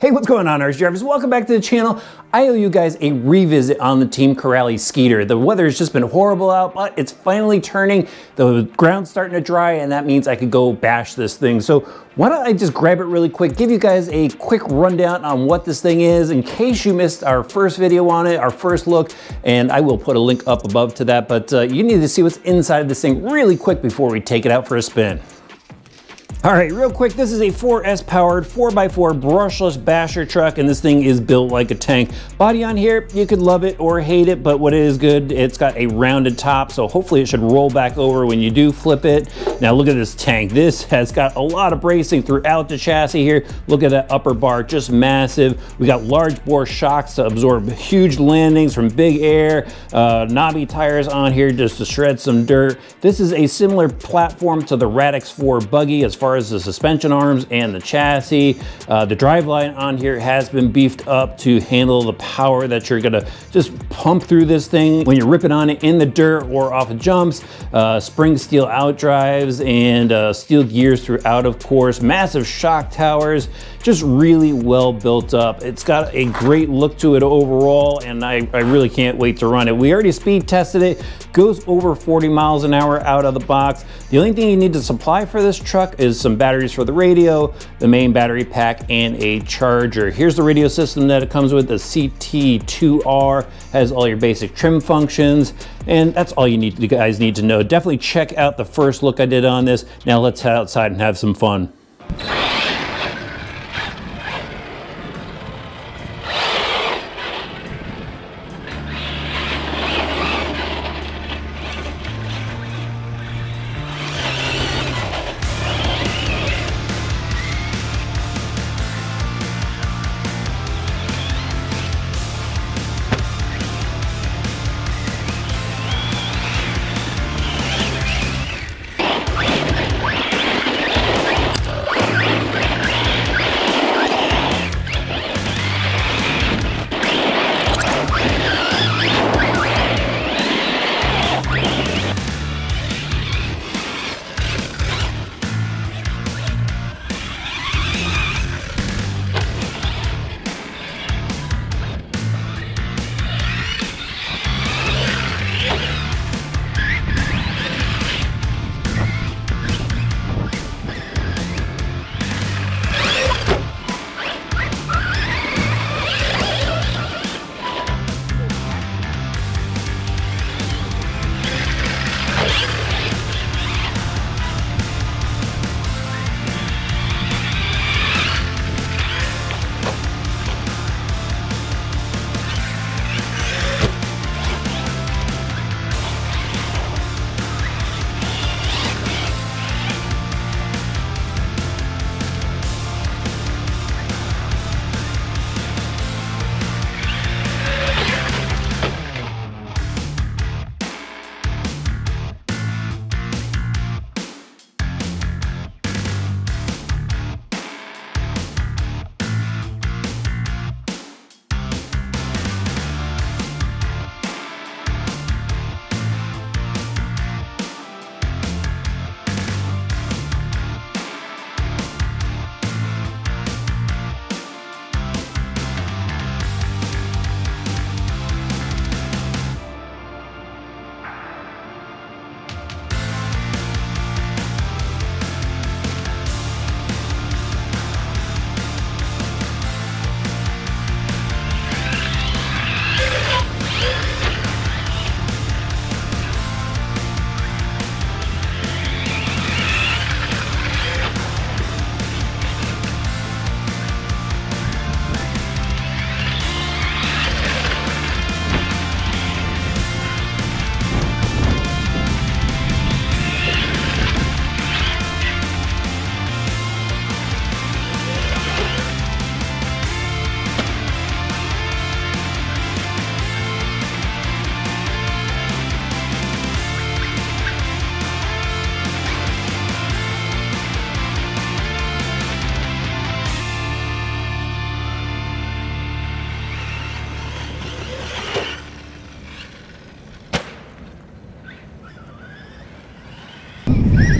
Hey, what's going on, RC drivers? Welcome back to the channel. I owe you guys a revisit on the Team Corally Skeeter. The weather has just been horrible out, but it's finally turning. The ground's starting to dry, and that means I could go bash this thing. So why don't I just grab it really quick, give you guys a quick rundown on what this thing is in case you missed our first video on it, our first look, and I will put a link up above to that, but you need to see what's inside this thing really quick before we take it out for a spin. All right, real quick, this is a 4S powered 4x4 brushless basher truck, and this thing is built like a tank. Body on here, you could love it or hate it, but what it is good, it's got a rounded top, so hopefully it should roll back over when you do flip it. Now look at this tank. This has got a lot of bracing throughout the chassis here. Look at that upper bar, just massive. We got large bore shocks to absorb huge landings from big air, knobby tires on here just to shred some dirt. This is a similar platform to the Radix 4 buggy as far as the suspension arms and the chassis. The driveline on here has been beefed up to handle the power that you're gonna just pump through this thing when you're ripping on it in the dirt or off of jumps. Spring steel outdrives and steel gears throughout, of course. Massive shock towers, just really well built up. It's got a great look to it overall, and I really can't wait to run it. We already speed tested it. Goes over 40 miles an hour out of the box. The only thing you need to supply for this truck is some batteries for the radio, the main battery pack, and a charger. Here's the radio system that it comes with. The CT2R has all your basic trim functions, and that's all you guys need to know. Definitely check out the first look I did on this. Now let's head outside and have some fun.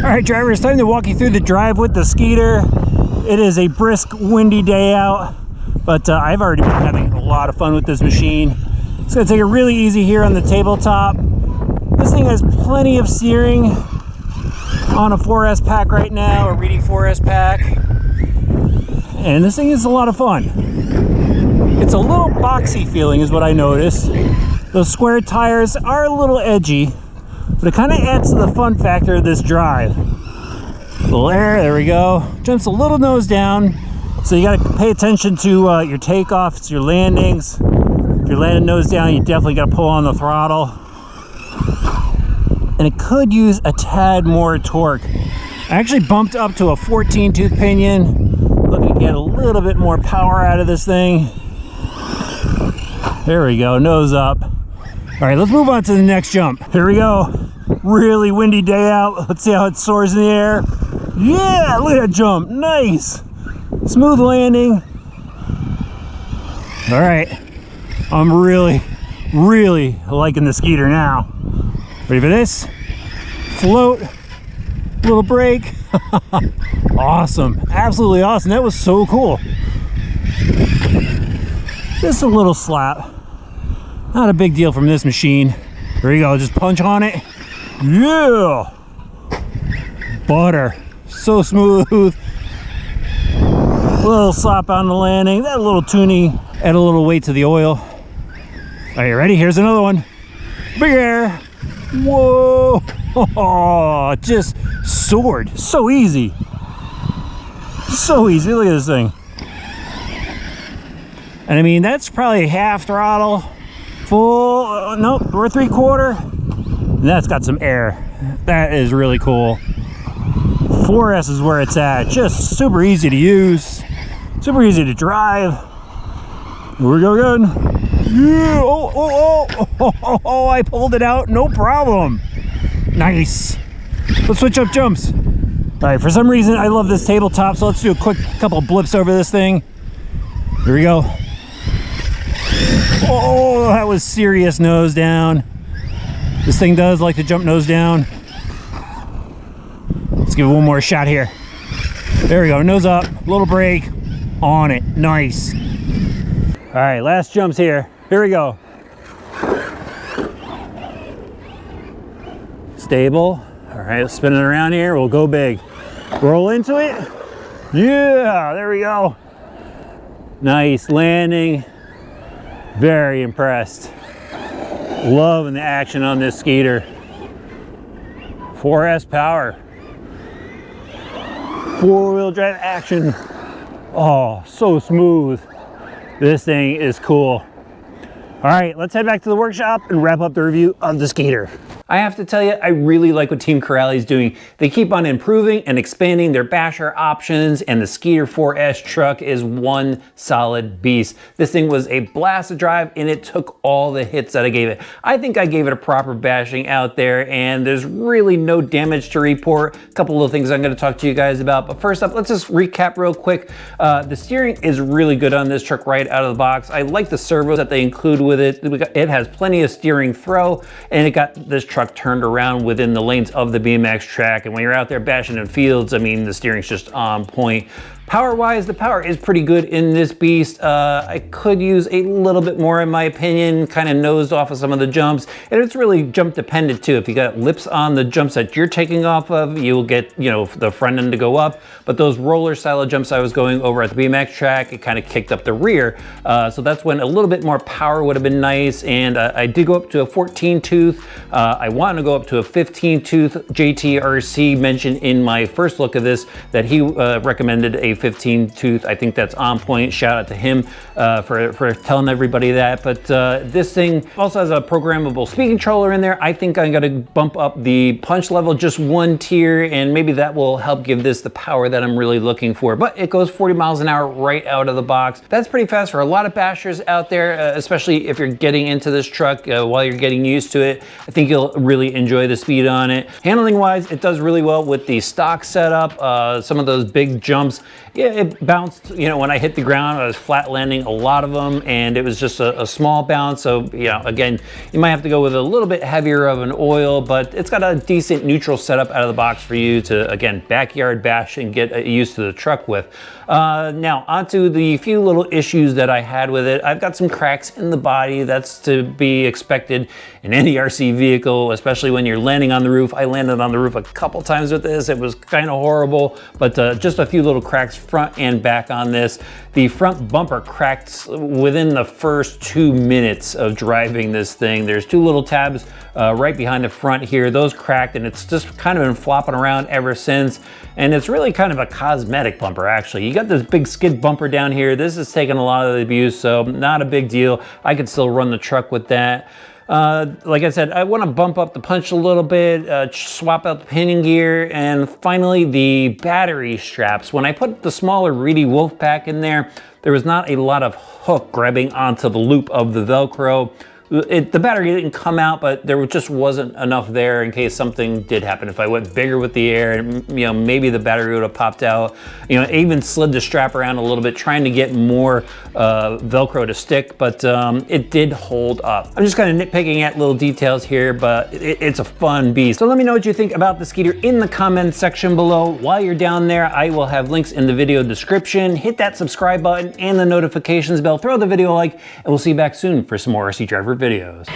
All right, drivers, time to walk you through the drive with the Skeeter. It is a brisk, windy day out. but I've already been having a lot of fun with this machine. It's gonna take it really easy here on the tabletop. This thing has plenty of steering on a 4S pack right now, a Reedy 4S pack. And this thing is a lot of fun. It's a little boxy feeling is what I noticed. Those square tires are a little edgy, but it kind of adds to the fun factor of this drive. A little air, there we go. Jumps a little nose down, so you got to pay attention to your takeoffs, your landings. If you're landing nose down, you definitely got to pull on the throttle. And it could use a tad more torque. I actually bumped up to a 14 tooth pinion, looking to get a little bit more power out of this thing. There we go, nose up. All right, let's move on to the next jump. Here we go. Really windy day out. Let's see how it soars in the air. Yeah, look at that jump, nice. Smooth landing. All right, I'm really liking the Skeeter now. Ready for this? Float, little brake. Awesome, absolutely awesome. That was so cool. Just a little slap. Not a big deal from this machine. There you go, just punch on it. Yeah! Butter. So smooth. A little slap on the landing. That little tuning. Add a little weight to the oil. All right, ready? Here's another one. Big air. Whoa! Oh, just soared. So easy. So easy. Look at this thing. And I mean, that's probably half throttle. Full, nope, we're 3/4. And that's got some air. That is really cool. 4S is where it's at. Just super easy to use. Super easy to drive. Here we go again. Yeah, oh, I pulled it out, no problem. Nice. Let's switch up jumps. All right, for some reason, I love this tabletop, so let's do a quick couple blips over this thing. Here we go. Oh, that was serious nose down. This thing does like to jump nose down. Let's give it one more shot here. There we go, nose up, little brake, on it, nice. All right, last jumps here. Here we go. Stable. All right, let's spin it around here. We'll go big. Roll into it. Yeah, there we go. Nice landing. Very impressed. Loving the action on this Skeeter. 4S power. 4-wheel drive action. Oh, so smooth. This thing is cool. All right, let's head back to the workshop and wrap up the review of the Skeeter. I have to tell you, I really like what Team Corally is doing. They keep on improving and expanding their basher options, and the Skeeter 4S truck is one solid beast. This thing was a blast to drive, and it took all the hits that I gave it. I think I gave it a proper bashing out there, and there's really no damage to report. A couple of things I'm gonna talk to you guys about, but first up, let's just recap real quick. The steering is really good on this truck right out of the box. I like the servos that they include with it. It has plenty of steering throw, and it got this truck turned around within the lanes of the BMX track. And when you're out there bashing in fields, I mean, the steering's just on point. Power-wise, the power is pretty good in this beast. I could use a little bit more in my opinion, kind of nosed off of some of the jumps. And it's really jump dependent too. If you got lips on the jumps that you're taking off of, you'll get, you know, the front end to go up. But those roller style of jumps I was going over at the BMX track, it kind of kicked up the rear. So that's when a little bit more power would have been nice. And I did go up to a 14 tooth. I want to go up to a 15 tooth. JTRC mentioned in my first look of this that he recommended a 15 tooth. I think that's on point. Shout out to him for telling everybody that. But this thing also has a programmable speed controller in there. I think I'm gonna bump up the punch level just one tier, and maybe that will help give this the power that I'm really looking for. But it goes 40 miles an hour right out of the box. That's pretty fast for a lot of bashers out there, especially if you're getting into this truck while you're getting used to it. I think you'll really enjoy the speed on it. Handling wise, it does really well with the stock setup. Some of those big jumps, yeah, it bounced, you know, when I hit the ground. I was flat landing a lot of them, and it was just a small bounce. So, you know, again, you might have to go with a little bit heavier of an oil, but it's got a decent neutral setup out of the box for you to, again, backyard bash and get used to the truck with. Now, onto the few little issues that I had with it. I've got some cracks in the body. That's to be expected in any RC vehicle, especially when you're landing on the roof. I landed on the roof a couple times with this. It was kind of horrible, but just a few little cracks front and back on this. The front bumper cracked within the first 2 minutes of driving this thing. There's two little tabs right behind the front here. Those cracked, and it's just kind of been flopping around ever since. And it's really kind of a cosmetic bumper, actually. You got this big skid bumper down here. This has taken a lot of the abuse, so not a big deal. I could still run the truck with that. Like I said, I want to bump up the punch a little bit, swap out the pinion gear, and finally the battery straps. When I put the smaller Reedy Wolf pack in there, there was not a lot of hook grabbing onto the loop of the Velcro. The battery didn't come out, but there just wasn't enough there in case something did happen. If I went bigger with the air, you know, maybe the battery would have popped out. You know, I even slid the strap around a little bit, trying to get more Velcro to stick, but it did hold up. I'm just kind of nitpicking at little details here, but it's a fun beast. So let me know what you think about the Skeeter in the comments section below. While you're down there, I will have links in the video description. Hit that subscribe button and the notifications bell. Throw the video a like, and we'll see you back soon for some more RC Driver videos.